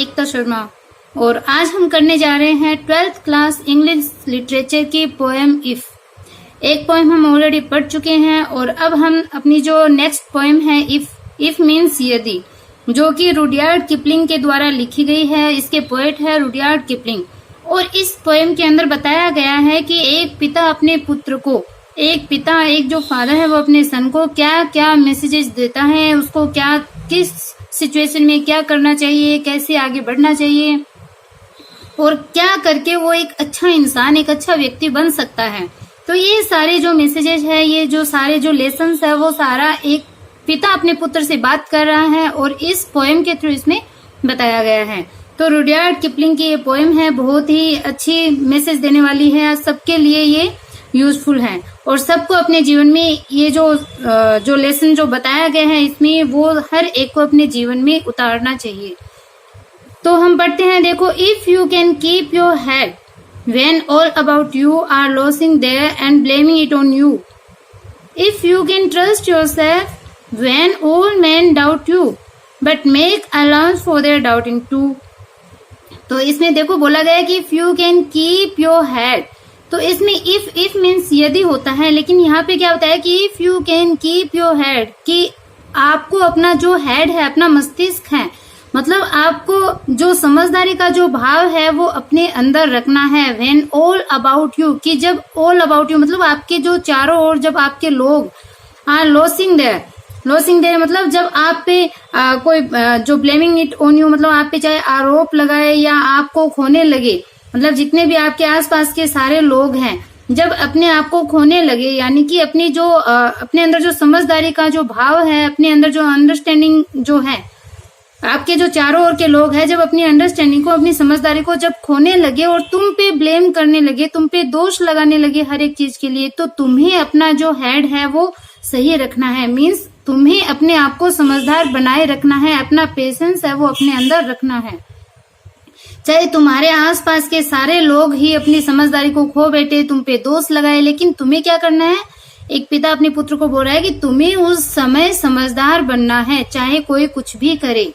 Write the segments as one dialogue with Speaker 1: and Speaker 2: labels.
Speaker 1: एकता शर्मा और आज हम करने जा रहे हैं 12th क्लास इंग्लिश लिटरेचर की पोएम इफ। एक पोएम हम ऑलरेडी पढ़ चुके हैं और अब हम अपनी जो नेक्स्ट पोएम है इफ मीन्स यदि, जो कि रुडयार्ड किपलिंग के द्वारा लिखी गई है। इसके पोएट है रुडयार्ड किपलिंग और इस पोएम के अंदर बताया गया है कि एक पिता अपने पुत्र को, एक जो फादर है वो अपने सन को क्या क्या मैसेजेस देता है, उसको क्या किस सिचुएशन में क्या करना चाहिए, कैसे आगे बढ़ना चाहिए और क्या करके वो एक अच्छा इंसान, एक अच्छा व्यक्ति बन सकता है। तो ये सारे जो मैसेजेस है, ये जो सारे जो लेसन्स है, वो सारा एक पिता अपने पुत्र से बात कर रहा है और इस पोएम के थ्रू इसमें बताया गया है। तो रुडयार्ड किपलिंग की ये पोएम है, बहुत ही अच्छी मैसेज देने वाली है, सबके लिए ये यूजफुल है और सबको अपने जीवन में ये जो लेसन जो बताया गया है इसमें, वो हर एक को अपने जीवन में उतारना चाहिए। तो हम पढ़ते हैं, देखो, if you can keep your head when all about you are losing there and blaming it on you, if you can trust yourself when all men doubt you but make allowance for their doubting too। तो इसमें देखो बोला गया है कि if you can keep your head, तो इसमें if means यदि होता है, लेकिन यहाँ पे क्या होता है कि if you can keep your head, कि आपको अपना जो हेड है, अपना मस्तिष्क है, मतलब आपको जो समझदारी का जो भाव है वो अपने अंदर रखना है। when all about you, कि जब all about you मतलब आपके जो चारों ओर जब आपके लोग are losing there मतलब जब आप पे कोई जो blaming it on you मतलब आप पे चाहे आरोप लगाए या आपको खोने लगे, मतलब जितने भी आपके आसपास के सारे लोग हैं, जब अपने आप को खोने लगे, यानी कि अपनी जो अपने अंदर जो समझदारी का जो भाव है, अपने अंदर जो अंडरस्टैंडिंग जो है, आपके जो चारों ओर के लोग हैं, जब अपनी अंडरस्टैंडिंग को, अपनी समझदारी को जब खोने लगे और तुम पे ब्लेम करने लगे, तुम पे दोष लगाने लगे हर एक चीज के लिए, तो तुम्हें अपना जो हेड है वो सही रखना है। मीन्स तुम्हें अपने आप को समझदार बनाए रखना है, अपना पेशेंस है वो अपने अंदर रखना है। चाहे तुम्हारे आसपास के सारे लोग ही अपनी समझदारी को खो बैठे, तुम पे दोष लगाए, लेकिन तुम्हें क्या करना है। एक पिता अपने पुत्र को बोल रहा है कि तुम्हें उस समय समझदार बनना है, चाहे कोई कुछ भी करे।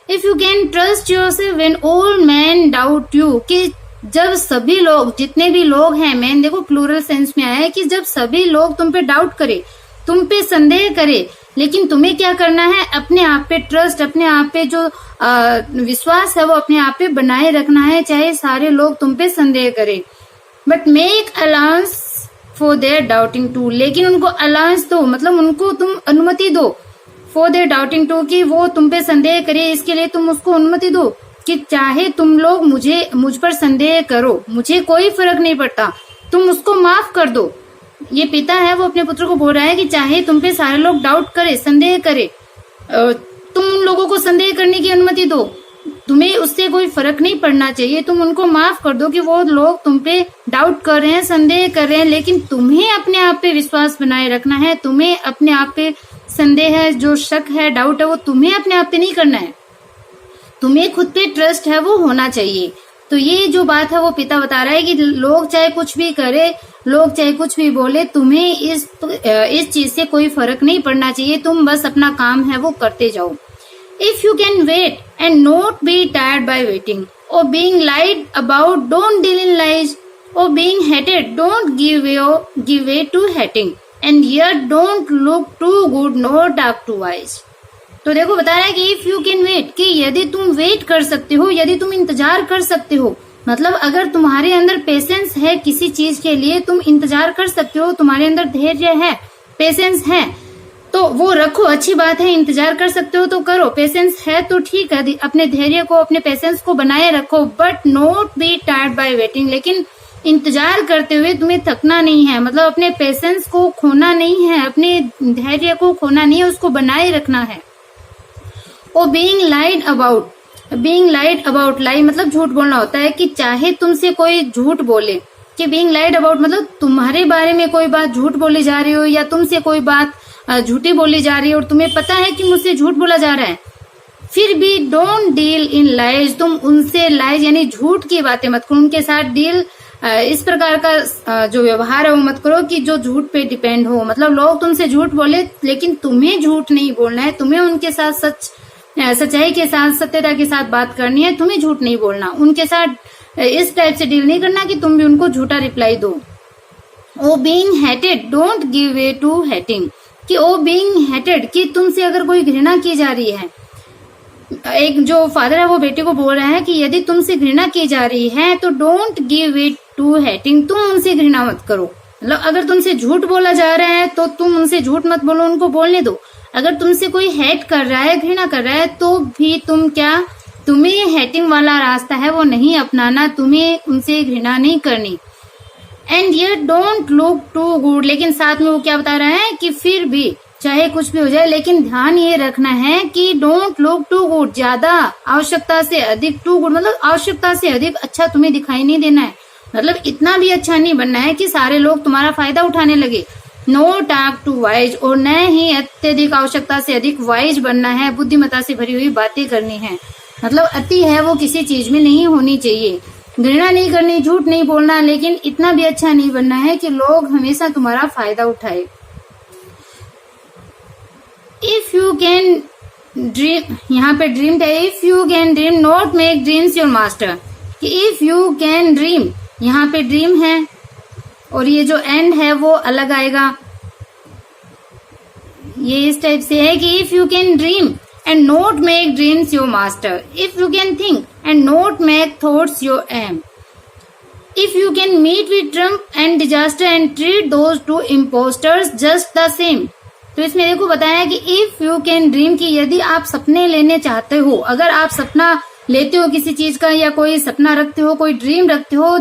Speaker 1: If you can trust yourself when all man doubt you, कि जब सभी लोग, जितने भी लोग हैं, मैन देखो प्लूरल सेंस में आया है, कि जब सभी लोग तुम पे डाउट करे, तुम पे संदेह करे, लेकिन तुम्हें क्या करना है, अपने आप पे ट्रस्ट, अपने आप पे जो विश्वास है वो अपने आप पे बनाए रखना है, चाहे सारे लोग तुम पे संदेह करे। But make allowance for their doubting too, लेकिन उनको अलाउंस दो, मतलब उनको तुम अनुमति दो, फॉर देयर डाउटिंग टू, कि वो तुम पे संदेह करे, इसके लिए तुम उसको अनुमति दो कि चाहे तुम लोग मुझ पर संदेह करो, मुझे कोई फर्क नहीं पड़ता, तुम उसको माफ कर दो। ये पिता है वो अपने पुत्र को बोल रहा है कि चाहे तुम पे सारे लोग डाउट करे, संदेह करे, तुम उन लोगों को संदेह करने की अनुमति दो, तुम्हें उससे कोई फर्क नहीं पड़ना चाहिए, तुम उनको माफ कर दो कि वो लोग तुम पे डाउट कर रहे हैं, संदेह कर रहे हैं, लेकिन तुम्हें अपने आप पे विश्वास बनाए रखना है। तुम्हें अपने आप पे संदेह है, जो शक है, डाउट है, वो तुम्हें अपने आप पे नहीं करना है, तुम्हें खुद पे ट्रस्ट है वो होना चाहिए। तो ये जो बात है वो पिता बता रहा है कि लोग चाहे कुछ भी करे, लोग चाहे कुछ भी बोले, तुम्हें इस चीज से कोई फर्क नहीं पड़ना चाहिए, तुम बस अपना काम है वो करते जाओ। If you can wait and not be tired by waiting, और being lied about don't deal in lies, और being hated don't give way to hating, and yet don't look too good nor dark to wise। तो देखो बता रहा है कि if you can wait, कि यदि तुम वेट कर सकते हो, यदि तुम इंतजार कर सकते हो, मतलब अगर तुम्हारे अंदर पेशेंस है किसी चीज के लिए, तुम इंतजार कर सकते हो, तुम्हारे अंदर धैर्य है, पेशेंस है, तो वो रखो, अच्छी बात है, इंतजार कर सकते हो तो करो, पेशेंस है तो ठीक है, अपने धैर्य को, अपने पेशेंस को बनाए रखो। But not be tired by waiting, लेकिन इंतजार करते हुए तुम्हें थकना नहीं है, मतलब अपने पेशेंस को खोना नहीं है, अपने धैर्य को खोना नहीं है, उसको बनाए रखना है। और बीइंग लाइड अबाउट, लाई मतलब झूठ बोलना होता है, कि चाहे तुमसे कोई झूठ बोले, कि बीइंग लाइड अबाउट मतलब तुम्हारे बारे में कोई बात झूठ बोली जा रही हो, या तुमसे कोई बात झूठी बोली जा रही है और तुम्हें पता है कि मुझसे झूठ बोला जा रहा है, फिर भी डोंट डील इन लाइज, तुम उनसे लाइज यानी झूठ की बातें मत करो, उनके साथ डील इस प्रकार का जो व्यवहार है वो मत करो कि जो झूठ पे डिपेंड हो, मतलब लोग तुमसे झूठ बोले लेकिन तुम्हें झूठ नहीं बोलना है, तुम्हें उनके साथ सच सच्चाई के साथ, सत्यता के साथ बात करनी है, तुम्हें झूठ नहीं बोलना, उनके साथ इस टाइप से डील नहीं करना कि तुम भी उनको झूठा रिप्लाई दो। Or being hated don't give way to hating, कि ओ बीइंग हेटेड, कि तुमसे अगर कोई घृणा की जा रही है, एक जो फादर है वो बेटे को बोल रहा है कि यदि तुमसे घृणा की जा रही है तो don't give it to hating, तुम उनसे घृणा मत करो। मतलब अगर तुमसे झूठ बोला जा रहा है तो तुम उनसे झूठ मत बोलो, उनको बोलने दो। अगर तुमसे कोई हेट कर रहा है, घृणा कर रहा है, तो भी तुम्हें हेटिंग वाला रास्ता है वो नहीं अपनाना, तुम्हें उनसे घृणा नहीं करनी। एंड ये डोंट लुक टू गुड, लेकिन साथ में वो क्या बता रहा है कि फिर भी चाहे कुछ भी हो जाए, लेकिन ध्यान ये रखना है कि डोंट लुक टू गुड, ज्यादा आवश्यकता से अधिक, टू गुड मतलब आवश्यकता से अधिक अच्छा तुम्हें दिखाई नहीं देना है। मतलब इतना भी अच्छा नहीं बनना है कि सारे लोग तुम्हारा फायदा उठाने लगे। नो टॉक टू वाइज, और न ही अत्यधिक आवश्यकता से अधिक वाइज बनना है, बुद्धिमत्ता से भरी हुई बातें करनी है। मतलब अति है वो किसी चीज में नहीं होनी चाहिए। घृणा नहीं करनी, झूठ नहीं बोलना, लेकिन इतना भी अच्छा नहीं बनना है कि लोग हमेशा तुम्हारा फायदा उठाए। इफ यू कैन ड्रीम, यहाँ पे ड्रीम है, if you can dream not make dreams your master, कि इफ यू कैन ड्रीम, यहाँ पे ड्रीम है और ये जो एंड है वो अलग आएगा। ये इस टाइप से है कि if you can dream and not make dreams your master, if you can think and not make thoughts your aim, if you can meet with triumph and disaster and treat those two impostors just the same. तो इसमें देखो बताया कि if you can dream, की यदि आप सपने लेने चाहते हो, अगर आप सपना लेते हो किसी चीज का या कोई सपना रखते हो, कोई ड्रीम रखते हो,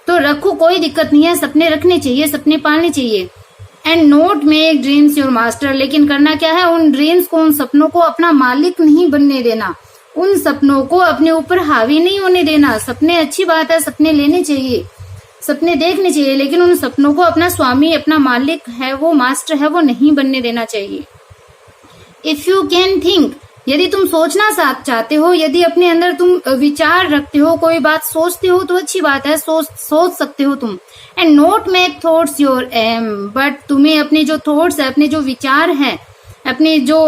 Speaker 1: तो रखो, कोई दिक्कत नहीं है, सपने रखने चाहिए, सपने पालने चाहिए। And not make dreams your master, लेकिन करना क्या है, उन ड्रीम्स को, उन सपनों को अपना मालिक नहीं बनने देना, उन सपनों को अपने ऊपर हावी नहीं होने देना। सपने अच्छी बात है, सपने लेने चाहिए, सपने देखने चाहिए, लेकिन उन सपनों को अपना स्वामी, अपना मालिक है वो, मास्टर है वो नहीं बनने देना चाहिए। इफ यू कैन थिंक, यदि तुम सोचना चाहते हो, यदि अपने अंदर तुम विचार रखते हो, कोई बात सोचते हो तो अच्छी बात है, सोच सकते हो तुम। And not make thoughts your aim, but तुम्हें अपने जो थॉट्स है, अपने जो विचार है, अपनी जो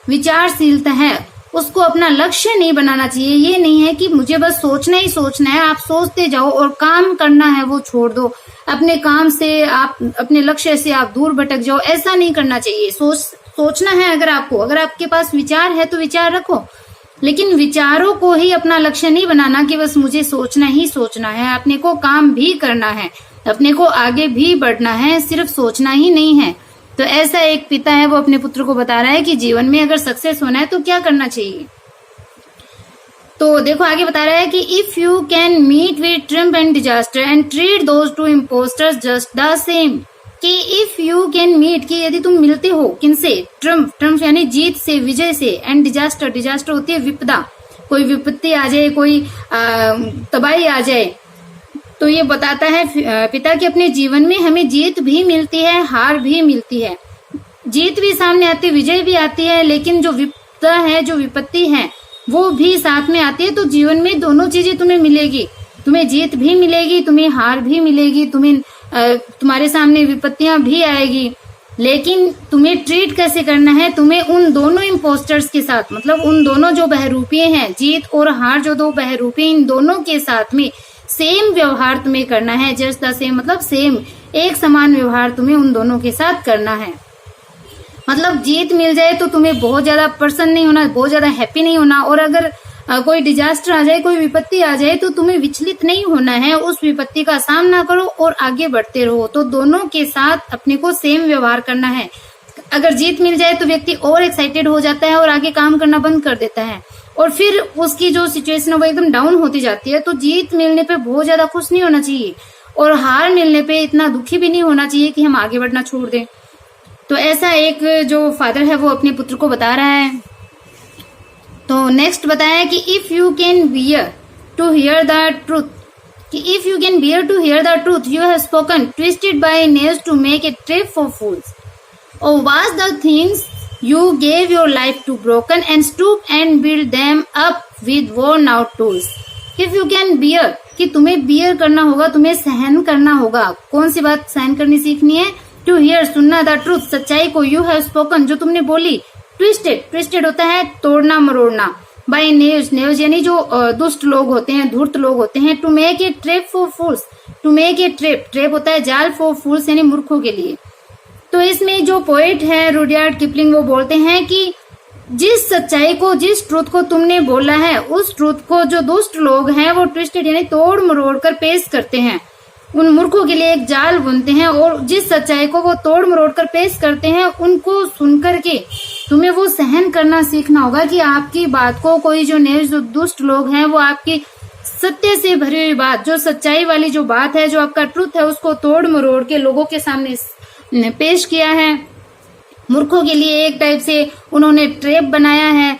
Speaker 1: विचारशीलता है, उसको अपना लक्ष्य नहीं बनाना चाहिए। ये नहीं है कि मुझे बस सोचना ही सोचना है, आप सोचते जाओ और काम करना है वो छोड़ दो, अपने काम से आप, अपने लक्ष्य से आप दूर भटक जाओ, ऐसा नहीं करना चाहिए। सोचना है अगर आपको, अगर आपके पास विचार है तो विचार रखो, लेकिन विचारों को ही अपना लक्ष्य नहीं बनाना कि बस मुझे सोचना ही सोचना है। अपने को काम भी करना है, अपने को आगे भी बढ़ना है, सिर्फ सोचना ही नहीं है। तो ऐसा एक पिता है वो अपने पुत्र को बता रहा है कि जीवन में अगर सक्सेस होना है तो क्या करना चाहिए। तो देखो आगे बता रहा है कि if you can meet with triumph and disaster and treat those two impostors just the same, कि इफ यू कैन मीट, कि यदि तुम मिलते हो किनसे, ट्रम्प यानी जीत से, विजय से, एंड डिजास्टर होती है विपदा, कोई विपत्ति आ जाए, कोई तबाही आ जाए, तो ये बताता है पिता कि अपने जीवन में हमें जीत भी मिलती है, हार भी मिलती है, जीत भी सामने आती है, विजय भी आती है, लेकिन जो विपदा है, जो विपत्ति है, वो भी साथ में आती है। तो जीवन में दोनों चीजें तुम्हें मिलेगी, तुम्हें जीत भी मिलेगी, तुम्हें हार भी मिलेगी, तुम्हारे सामने विपत्तियां भी आएगी, लेकिन तुम्हें ट्रीट कैसे करना है, तुम्हें उन दोनों इम्पोस्टर्स के साथ, मतलब उन दोनों जो बहरूपिये हैं, जीत और हार जो दो बहरूपिये, इन दोनों के साथ में सेम व्यवहार तुम्हें करना है। जस्ट द सेम मतलब सेम, एक समान व्यवहार तुम्हें उन दोनों के साथ करना है। मतलब जीत मिल जाए तो तुम्हें बहुत ज्यादा प्रसन्न नहीं होना, बहुत ज्यादा हैप्पी नहीं होना, और अगर कोई डिजास्टर आ जाए, कोई विपत्ति आ जाए, तो तुम्हें विचलित नहीं होना है, उस विपत्ति का सामना करो और आगे बढ़ते रहो। तो दोनों के साथ अपने को सेम व्यवहार करना है। अगर जीत मिल जाए तो व्यक्ति और एक्साइटेड हो जाता है और आगे काम करना बंद कर देता है, और फिर उसकी जो सिचुएशन है वो एकदम डाउन होती जाती है। तो जीत मिलने पे बहुत ज्यादा खुश नहीं होना चाहिए, और हार मिलने पे इतना दुखी भी नहीं होना चाहिए कि हम आगे बढ़ना छोड़ दें। तो ऐसा एक जो फादर है वो अपने पुत्र को बता रहा है। तो नेक्स्ट बताया कि if you can bear to hear the truth, कि if you can bear to hear the truth you have spoken, twisted by nails to make a trip for fools, और was the things you gave your life to broken and stoop and build them up with worn out tools. If you can bear, कि तुम्हें beer करना होगा, तुम्हें सहन करना होगा। कौन सी बात सहन करनी सीखनी है? To hear, सुनना, the truth, सच्चाई को, you have spoken, जो तुमने बोली, ट्विस्टेड होता है तोड़ना मरोड़ना, बाय नेव्स यानी जो दुष्ट लोग होते हैं, धूर्त लोग होते हैं, to make a trap for fools, to make a trap होता है जाल, फॉर फूल्स यानी मूर्खों के लिए। तो इसमें जो पोएट है रुडयार्ड किपलिंग वो बोलते हैं कि जिस सच्चाई को, जिस ट्रूथ को तुमने बोला है, उस ट्रूथ को जो दुष्ट लोग हैं वो ट्विस्टेड यानी तोड़ मरोड़ कर पेश करते हैं, उन मूर्खों के लिए एक जाल बुनते हैं। और जिस सच्चाई को वो तोड़ मरोड़ कर पेश करते हैं उनको सुनकर के तुम्हें वो सहन करना सीखना होगा कि आपकी बात को कोई जो दुष्ट लोग हैं वो आपकी सत्य से भरी हुई बात, जो सच्चाई वाली जो बात है, जो आपका ट्रूथ है, उसको तोड़ मरोड़ के लोगों के सामने पेश किया है। मूर्खों के लिए एक टाइप से उन्होंने ट्रैप बनाया है।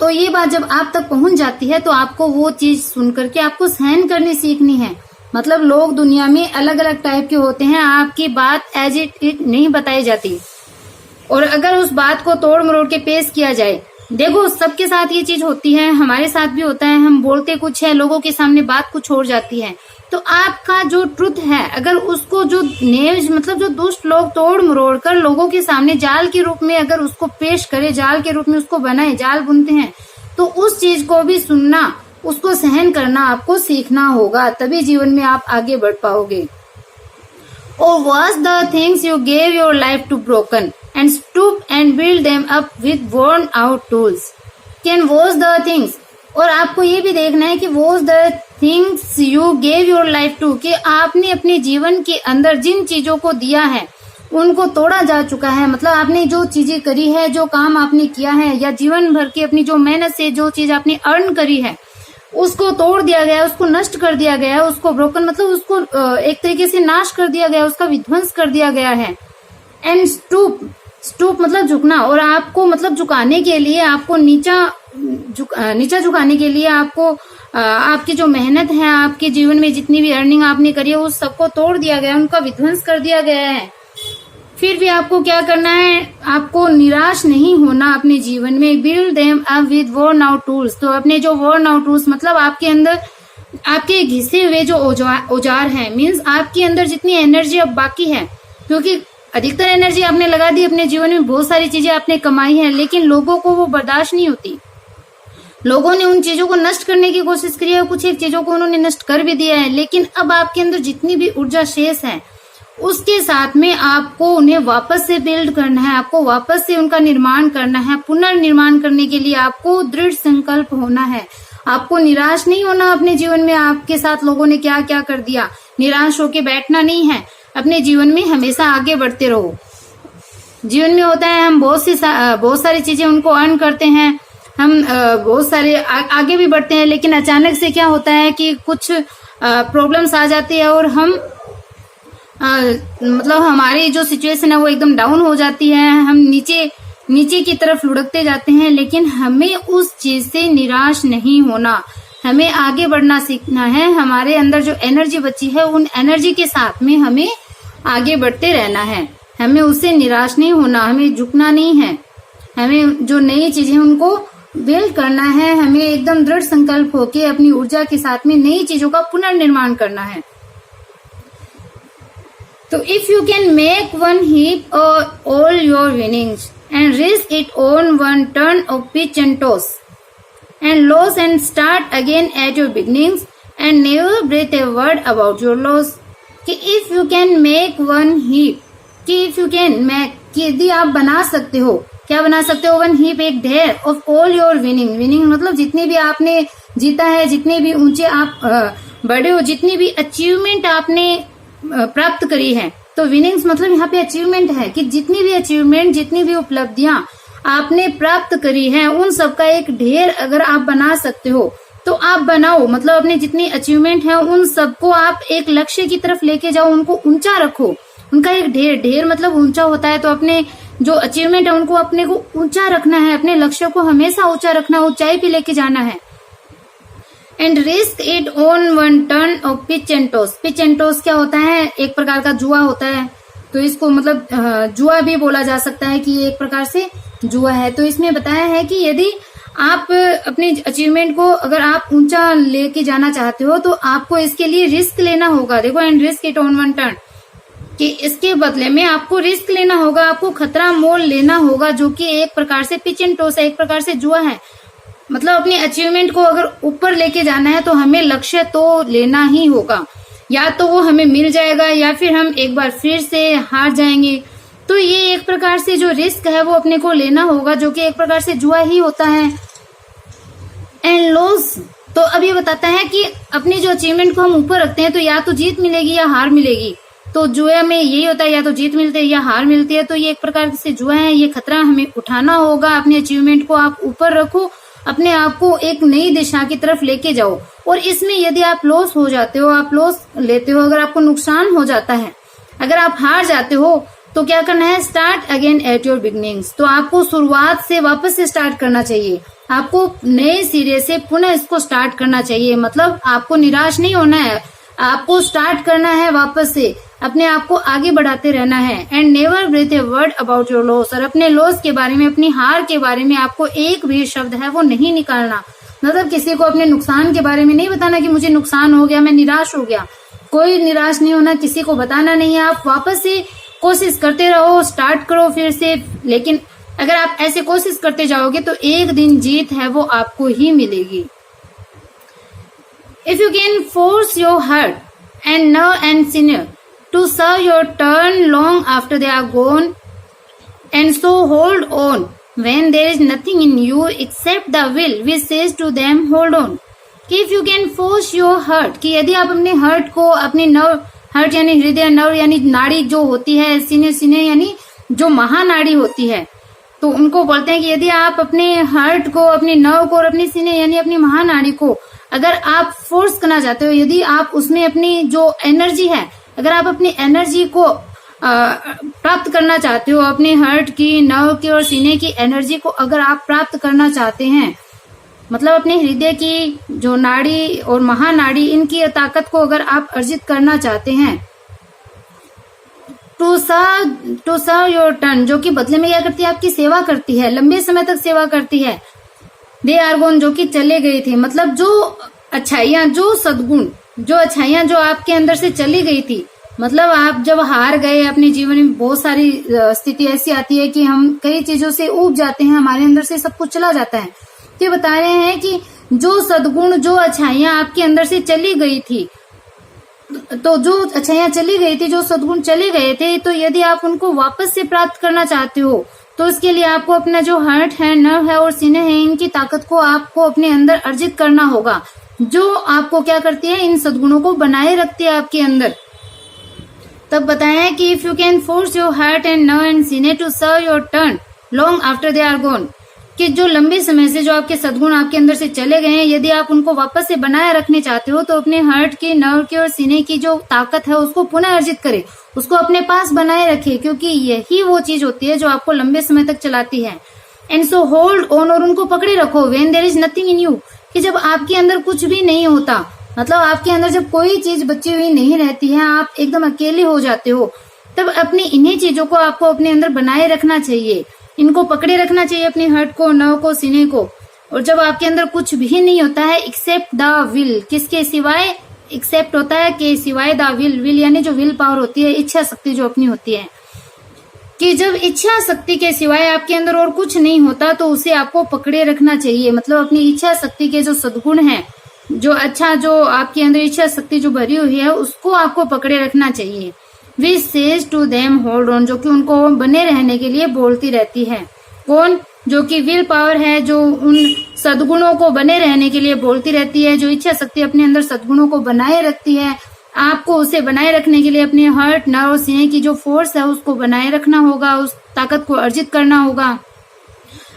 Speaker 1: तो ये बात जब आप तक पहुंच जाती है तो आपको वो चीज सुनकर के आपको सहन करनी सीखनी है। मतलब लोग दुनिया में अलग अलग टाइप के होते हैं, आपकी बात एज इट नहीं बताई जाती। और अगर उस बात को तोड़ मरोड़ के पेश किया जाए, देखो सबके साथ ये चीज होती है, हमारे साथ भी होता है, हम बोलते कुछ है, लोगों के सामने बात कुछ और जाती है। तो आपका जो ट्रुथ है अगर उसको जो नेव्स मतलब जो दुष्ट लोग तोड़ मरोड़ कर लोगों के सामने जाल के रूप में अगर उसको पेश करे, जाल के रूप में उसको बनाए, जाल बुनते हैं, तो उस चीज को भी सुनना, उसको सहन करना आपको सीखना होगा, तभी जीवन में आप आगे बढ़ पाओगे। Or was the things you gave your life to broken and stoop and build them up with worn out tools? Can was the things, और आपको ये भी देखना है कि was the things you gave your life to, कि आपने अपने जीवन के अंदर जिन चीजों को दिया है उनको तोड़ा जा चुका है। मतलब आपने जो चीजें करी है, जो काम आपने किया है, या जीवन भर की अपनी जो मेहनत से जो चीज आपने अर्न करी है उसको तोड़ दिया गया, उसको नष्ट कर दिया गया, उसको ब्रोकन मतलब उसको एक तरीके से नाश कर दिया गया, उसका विध्वंस कर दिया गया है। एंड स्टूप मतलब झुकना, और आपको मतलब झुकाने के लिए, आपको नीचा झुकाने के लिए आपको आपकी जो मेहनत है, आपके जीवन में जितनी भी अर्निंग आपने करी है उस सबको तोड़ दिया गया, उनका विध्वंस कर दिया गया है। फिर भी आपको क्या करना है, आपको निराश नहीं होना अपने जीवन में। Build them up with worn out tools, तो अपने जो वर्न आउट टूल्स मतलब आपके अंदर आपके घिसे हुए जो औजार हैं, मीन्स आपके अंदर जितनी एनर्जी अब बाकी है, क्योंकि अधिकतर एनर्जी आपने लगा दी अपने जीवन में, बहुत सारी चीजें आपने कमाई है, लेकिन लोगों को वो बर्दाश्त नहीं होती। लोगों ने उन चीजों को नष्ट करने की कोशिश की है, कुछ एक चीजों को उन्होंने नष्ट कर भी दिया है, लेकिन अब आपके अंदर जितनी भी ऊर्जा शेष है उसके साथ में आपको उन्हें वापस से बिल्ड करना है, आपको वापस से उनका निर्माण करना है। पुनर्निर्माण करने के लिए आपको दृढ़ संकल्प होना है, आपको निराश नहीं होना अपने जीवन में। आपके साथ लोगों ने क्या क्या कर दिया, निराश होके बैठना नहीं है, अपने जीवन में हमेशा आगे बढ़ते रहो। जीवन में होता है हम बहुत सारी चीजें उनको अर्न करते हैं, हम बहुत सारे आगे भी बढ़ते हैं, लेकिन अचानक से क्या होता है कि कुछ प्रॉब्लम्स आ जाती है और हम मतलब हमारी जो सिचुएशन है वो एकदम डाउन हो जाती है, हम नीचे की तरफ लुढ़कते जाते हैं। लेकिन हमें उस चीज से निराश नहीं होना, हमें आगे बढ़ना सीखना है। हमारे अंदर जो एनर्जी बची है उन एनर्जी के साथ में हमें आगे बढ़ते रहना है, हमें उससे निराश नहीं होना, हमें झुकना नहीं है, हमें जो नई चीजें उनको बिल्ड करना है, हमें एकदम दृढ़ संकल्प होके अपनी ऊर्जा के साथ में नई चीजों का पुनर्निर्माण करना है। तो if you can make one heap all your winnings and risk it on one turn of pitch and toss and loss and start again at your beginnings and never breath a word about your loss. कि if you can make one heap, कि if you can make, कि यदि आप बना सकते हो, क्या बना सकते हो, वन हीप एक ढेर ऑफ ऑल योर विनिंग मतलब जितनी भी आपने जीता है, जितने भी ऊंचे आप बढ़े हो, जितनी भी अचीवमेंट आपने प्राप्त करी है। तो विनिंग्स मतलब यहाँ पे अचीवमेंट है कि जितनी भी अचीवमेंट, जितनी भी उपलब्धियां आपने प्राप्त करी है उन सबका एक ढेर अगर आप बना सकते हो तो आप बनाओ। मतलब अपने जितनी अचीवमेंट है उन सबको आप एक लक्ष्य की तरफ लेके जाओ, उनको ऊंचा रखो, उनका एक ढेर मतलब ऊंचा होता है। तो अपने जो अचीवमेंट है उनको अपने को ऊंचा रखना है, अपने लक्ष्य को हमेशा ऊंचा रखना, ऊंचाई पे लेके जाना है। And risk it on one turn of pitch and toss. Pitch and toss क्या होता है, एक प्रकार का जुआ होता है, तो इसको मतलब जुआ भी बोला जा सकता है कि ये एक प्रकार से जुआ है। तो इसमें बताया है कि यदि आप अपने अचीवमेंट को अगर आप ऊंचा लेके जाना चाहते हो तो आपको इसके लिए रिस्क लेना होगा। देखो, and risk it on one turn, कि इसके बदले में आपको रिस्क लेना होगा, आपको खतरा मोल लेना होगा, जो कि एक प्रकार से पिच एंड टॉस है, एक प्रकार से जुआ है। मतलब अपनी अचीवमेंट को अगर ऊपर लेके जाना है तो हमें लक्ष्य तो लेना ही होगा, या तो वो हमें मिल जाएगा या फिर हम एक बार फिर से हार जाएंगे। तो ये एक प्रकार से जो रिस्क है वो अपने को लेना होगा, जो कि एक प्रकार से जुआ ही होता है। एंड लॉस तो अब ये बताता है कि अपनी जो अचीवमेंट को हम ऊपर रखते हैं तो या तो जीत मिलेगी या हार मिलेगी। तो जुए में यही होता है, या तो जीत मिलती है या हार मिलती है। तो ये एक प्रकार से जुआ है, ये खतरा हमें उठाना होगा। अपनी अचीवमेंट को आप ऊपर रखो, अपने आप को एक नई दिशा की तरफ लेके जाओ। और इसमें यदि आप लॉस हो जाते हो, आप लॉस लेते हो, अगर आपको नुकसान हो जाता है, अगर आप हार जाते हो, तो क्या करना है, start again at your beginnings. तो आपको शुरुआत से वापस से स्टार्ट करना चाहिए, आपको नए सिरे से पुनः इसको स्टार्ट करना चाहिए। मतलब आपको निराश नहीं होना है, आपको स्टार्ट करना है वापस से, अपने आप को आगे बढ़ाते रहना है। And never breathe a word about your loss. और अपने लॉस के बारे में, अपनी हार के बारे में आपको एक भी शब्द है वो नहीं निकालना। मतलब किसी को अपने नुकसान के बारे में नहीं बताना कि मुझे नुकसान हो गया, मैं निराश हो गया। कोई निराश नहीं होना, किसी को बताना नहीं है। आप वापस से कोशिश करते रहो, स्टार्ट करो फिर से। लेकिन अगर आप ऐसे कोशिश करते जाओगे तो एक दिन जीत है वो आपको ही मिलेगी। If you can force your heart and nerve and Sinner to serve your turn long after they are gone, and so hold on when there is nothing in you except the will which says to them hold on। कि if you can force your heart, कि यदि आप अपने hurt को, अपनी nerve, hurt यानी हृदय, nerve यानी नाड़ी जो होती है, सीने यानी जो महानाड़ी होती है, तो उनको बोलते हैं कि यदि आप अपने हर्ट को, अपनी नर्व को और अपनी सीने यानी अपनी महानाड़ी को अगर आप फोर्स करना चाहते हो, यदि आप उसमें अपनी जो एनर्जी है, अगर आप अपनी एनर्जी को प्राप्त करना चाहते हो, अपने हर्ट की, नर्व की और सीने की एनर्जी को अगर आप प्राप्त करना चाहते हैं, मतलब अपने हृदय की जो नाड़ी और महानाड़ी, इनकी ताकत को अगर आप अर्जित करना चाहते हैं, टू सर्व योर टर्न, जो कि बदले में क्या करती है, आपकी सेवा करती है, लंबे समय तक सेवा करती है। दे आर गोन, जो कि चले गए थे। मतलब जो अच्छाइयां, जो सद्गुण, जो अच्छाइयां जो आपके अंदर से चली गई थी, मतलब आप जब हार गए अपने जीवन में, बहुत सारी स्थिति ऐसी आती है कि हम कई चीजों से ऊब जाते हैं, हमारे अंदर से सब कुछ चला जाता है। तो ये बता रहे हैं कि जो सद्गुण, जो अच्छाइयां आपके अंदर से चली गई थी, तो जो अच्छाइयां चली गई थी, जो सद्गुण चले गए थे, तो यदि आप उनको वापस से प्राप्त करना चाहते हो, तो इसके लिए आपको अपना जो हार्ट है, नर्व है और सीने है, इनकी ताकत को आपको अपने अंदर अर्जित करना होगा, जो आपको क्या करती है, इन सद्गुणों को बनाए रखती है आपके अंदर। तब बताया है कि if you can force your heart and nerve and sinew to serve your turn long after they are gone, कि जो लंबे समय से जो आपके सद्गुण आपके अंदर से चले गए हैं, यदि आप उनको वापस से बनाए रखने चाहते हो, तो अपने हार्ट की, नर्व की और सीने की जो ताकत है उसको पुनः अर्जित करें, उसको अपने पास बनाए रखें, क्योंकि यही वो चीज होती है जो आपको लंबे समय तक चलाती है। एंड सो होल्ड ऑन, और उनको पकड़े रखो, when there is nothing in you, कि जब आपके अंदर कुछ भी नहीं होता, मतलब आपके अंदर जब कोई चीज बची हुई नहीं रहती है, आप एकदम अकेले हो जाते हो, तब अपनी इन्हीं चीजों को आपको अपने अंदर बनाए रखना चाहिए, इनको पकड़े रखना चाहिए, अपने हार्ट को, नर्व को, सीने को। और जब आपके अंदर कुछ भी नहीं होता है एक्सेप्ट द विल, किसके सिवाय, एक्सेप्ट होता है कि सिवाय द विल यानी जो विल पावर होती है, इच्छा शक्ति जो अपनी होती है, कि जब इच्छा शक्ति के सिवाय आपके अंदर और कुछ नहीं होता, तो उसे आपको पकड़े रखना चाहिए। मतलब अपनी इच्छा शक्ति के जो सद्गुण है, जो अच्छा, जो आपके अंदर इच्छा शक्ति जो भरी हुई है, उसको आपको पकड़े रखना चाहिए। Which says to them hold on, जो कि उनको बने रहने के लिए बोलती रहती है। कौन? जो कि विल पावर है, जो उन सद्गुणों को बने रहने के लिए बोलती रहती है, जो इच्छा शक्ति अपने अंदर सद्गुणों को बनाए रखती है। आपको उसे बनाए रखने के लिए अपने हार्ट, नर्व, सीने की जो फोर्स है उसको बनाए रखना होगा, उस ताकत को अर्जित करना होगा।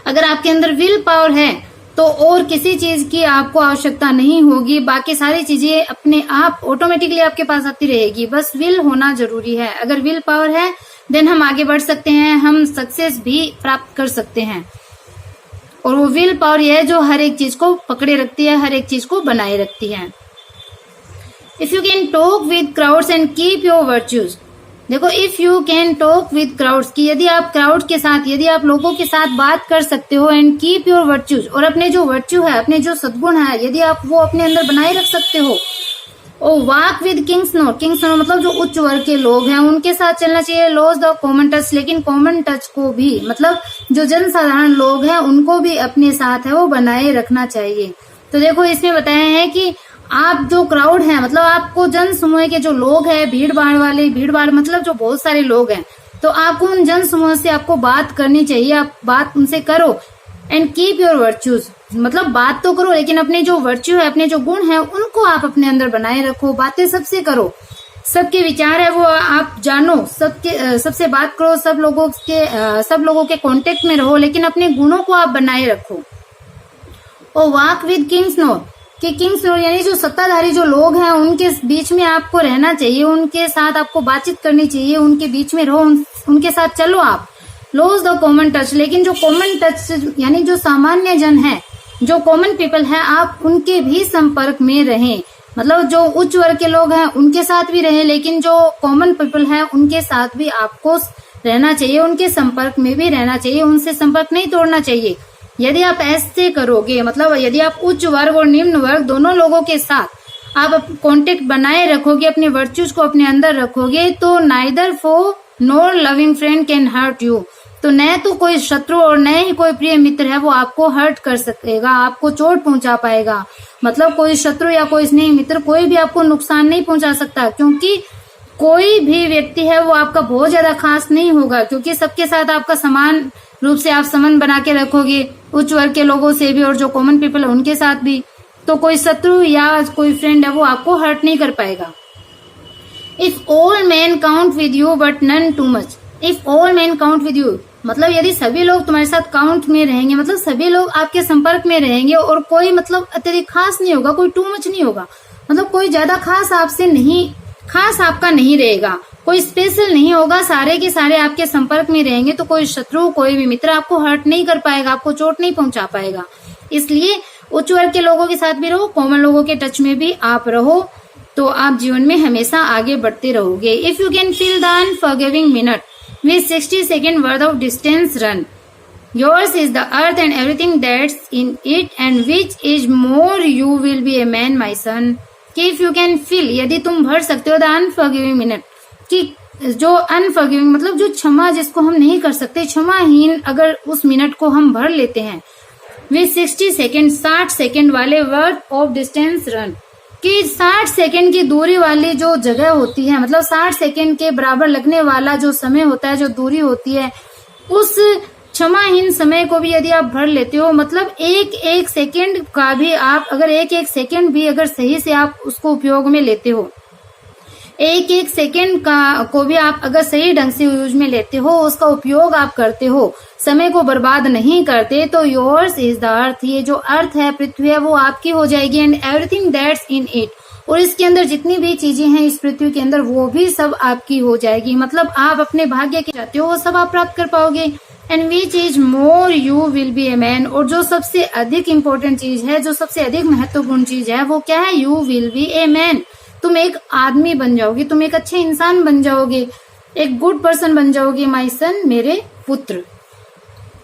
Speaker 1: अगर आपके अंदर विल पावर है तो और किसी चीज की आपको आवश्यकता नहीं होगी, बाकी सारी चीजें अपने आप ऑटोमेटिकली आपके पास आती रहेगी, बस विल होना जरूरी है। अगर विल पावर है देन हम आगे बढ़ सकते हैं, हम सक्सेस भी प्राप्त कर सकते हैं। और वो विल पावर ये है जो हर एक चीज को पकड़े रखती है, हर एक चीज को बनाए रखती है। If you can talk with crowds and keep your virtues, देखो if you can talk with crowds, की यदि आप क्राउड के साथ, यदि आप लोगों के साथ बात कर सकते हो, एंड कीप योर वर्च्यूज, और अपने जो वर्च्यू है, अपने जो सद्गुण है, यदि आप वो अपने अंदर बनाए रख सकते हो, और walk with kings nor, kings nor मतलब जो उच्च वर्ग के लोग हैं उनके साथ चलना चाहिए। लॉस द कॉमन टच, लेकिन कॉमन टच को भी मतलब जो जनसाधारण लोग हैं उनको भी अपने साथ है वो बनाए रखना चाहिए। तो देखो इसमें बताया है कि आप जो क्राउड है मतलब आपको जन समूह के जो लोग हैं, भीड़ भाड़ वाले, भीड़ भाड़ मतलब जो बहुत सारे लोग हैं, तो आपको उन जन समूह से आपको बात करनी चाहिए, आप बात उनसे करो। एंड कीप योर वर्च्यूज, मतलब बात तो करो लेकिन अपने जो वर्च्यू है, अपने जो गुण है उनको आप अपने अंदर बनाए रखो। बातें सबसे करो, सबके विचार है वो आप जानो, सबसे बात करो, सब लोगों के कांटेक्ट में रहो, लेकिन अपने गुणों को आप बनाए रखो। और वॉक विद किंग्स नोर, कि किंग्स नोर यानी जो सत्ताधारी जो लोग हैं उनके बीच में आपको रहना चाहिए, उनके साथ आपको बातचीत करनी चाहिए, उनके बीच में रहो, उनके साथ चलो आप। लॉस द कॉमन टच, लेकिन जो कॉमन टच यानी जो सामान्य जन है, जो कॉमन पीपल है, आप उनके भी संपर्क में रहें। मतलब जो उच्च वर्ग के लोग हैं उनके साथ भी रहें, लेकिन जो कॉमन पीपल है उनके साथ भी आपको रहना चाहिए, उनके संपर्क में भी रहना चाहिए, उनसे संपर्क नहीं तोड़ना चाहिए। यदि आप ऐसे करोगे, मतलब यदि आप उच्च वर्ग और निम्न वर्ग दोनों लोगों के साथ आप कांटेक्ट बनाए रखोगे, अपने वर्च्यूज को अपने अंदर रखोगे, तो neither foe nor loving friend can hurt you, तो न तो कोई शत्रु और न ही कोई प्रिय मित्र है वो आपको हर्ट कर सकेगा, आपको चोट पहुंचा पाएगा। मतलब कोई शत्रु या कोई स्नेही मित्र कोई भी आपको नुकसान नहीं पहुंचा सकता, क्योंकि कोई भी व्यक्ति है वो आपका बहुत ज्यादा खास नहीं होगा, क्योंकि सबके साथ आपका समान रूप से आप संबंध बना के रखोगे, उच्च वर्ग के लोगों से भी और जो कॉमन पीपल है उनके साथ भी, तो कोई शत्रु या कोई फ्रेंड है वो आपको हर्ट नहीं कर पाएगा। If all man count with you but none too much, if all man count with you मतलब यदि सभी लोग तुम्हारे साथ काउंट में रहेंगे, मतलब सभी लोग आपके संपर्क में रहेंगे और कोई मतलब अत्यधिक खास नहीं होगा, कोई टू मच नहीं होगा, मतलब कोई ज्यादा खास आपसे नहीं, खास आपका नहीं रहेगा, कोई स्पेशल नहीं होगा, सारे के सारे आपके संपर्क में रहेंगे, तो कोई शत्रु कोई भी मित्र आपको हर्ट नहीं कर पाएगा, आपको चोट नहीं पहुंचा पाएगा। इसलिए उच्च वर्ग के लोगों के साथ भी रहो, कॉमन लोगों के टच में भी आप रहो, तो आप जीवन में हमेशा आगे बढ़ते रहोगे। If you can feel the unforgiving minute with 60 seconds worth of distance run, yours is the earth and everything that's in it, and which is more you will be a man my son। कि if you can feel, यदि तुम भर सकते हो, the unforgiving minute, कि जो unforgiving मतलब जो क्षमा जिसको हम नहीं कर सकते, क्षमाहीन अगर उस मिनट को हम भर लेते हैं, with 60 सेकेंड 60 सेकेंड वाले वर्थ ऑफ डिस्टेंस रन, कि 60 सेकेंड की दूरी वाली जो जगह होती है, मतलब 60 सेकेंड के बराबर लगने वाला जो समय होता है, जो दूरी होती है, उस क्षमाहीन समय को भी यदि आप भर लेते हो, मतलब एक एक सेकेंड का भी आप अगर एक सेकेंड भी अगर सही से आप उसको उपयोग में लेते हो, एक सेकेंड को भी आप अगर सही ढंग से यूज में लेते हो, उसका उपयोग आप करते हो, समय को बर्बाद नहीं करते, तो योर्स इज द अर्थ, ये जो अर्थ है, पृथ्वी है, वो आपकी हो जाएगी। And everything that's in it, और इसके अंदर जितनी भी चीजें हैं इस पृथ्वी के अंदर वो भी सब आपकी हो जाएगी। मतलब आप अपने भाग्य के चाहते हो वो सब आप प्राप्त कर पाओगे। And which is more you will be a man, और जो सबसे अधिक इम्पोर्टेंट चीज है, जो सबसे अधिक महत्वपूर्ण चीज है, वो क्या है? You will be a man, तुम एक आदमी बन जाओगे, तुम एक अच्छे इंसान बन जाओगे, एक गुड पर्सन बन जाओगे, माय सन, मेरे पुत्र।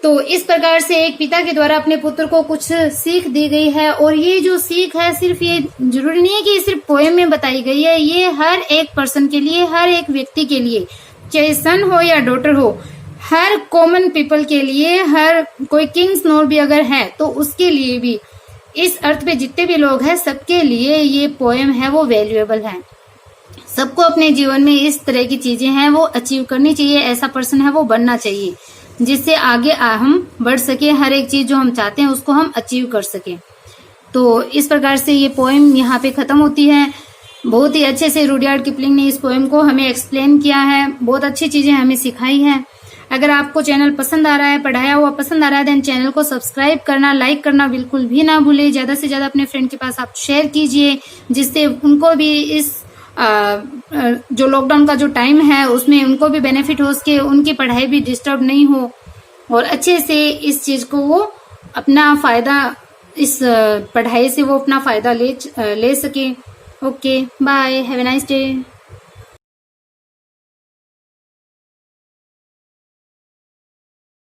Speaker 1: तो इस प्रकार से एक पिता के द्वारा अपने पुत्र को कुछ सीख दी गई है, और ये जो सीख है सिर्फ ये जरूरी नहीं है कि सिर्फ पोएम में बताई गई है, ये हर एक पर्सन के लिए, हर एक व्यक्ति के लिए, चाहे सन हो या डॉटर हो, हर कॉमन पीपल के लिए, हर कोई किंग्स नोर भी अगर है तो उसके लिए भी, इस अर्थ पे जितने भी लोग हैं सबके लिए ये पोएम है वो वैल्यूएबल है। सबको अपने जीवन में इस तरह की चीजें हैं वो अचीव करनी चाहिए, ऐसा पर्सन है वो बनना चाहिए जिससे आगे हम बढ़ सके, हर एक चीज जो हम चाहते हैं उसको हम अचीव कर सके। तो इस प्रकार से ये पोएम यहाँ पे खत्म होती है। बहुत ही अच्छे से रुडयार्ड किपलिंग ने इस पोएम को हमें एक्सप्लेन किया है, बहुत अच्छी चीजें हमें सिखाई है। अगर आपको चैनल पसंद आ रहा है, पढ़ाया हुआ पसंद आ रहा है, देन चैनल को सब्सक्राइब करना, लाइक करना बिल्कुल भी ना भूले। ज्यादा से ज्यादा अपने फ्रेंड के पास आप शेयर कीजिए, जिससे उनको भी इस जो लॉकडाउन का जो टाइम है उसमें उनको भी बेनिफिट हो सके, उनकी पढ़ाई भी डिस्टर्ब नहीं हो, और अच्छे से इस चीज को वो अपना फायदा, इस पढ़ाई से वो अपना फायदा ले सके। Okay, bye, have a nice day.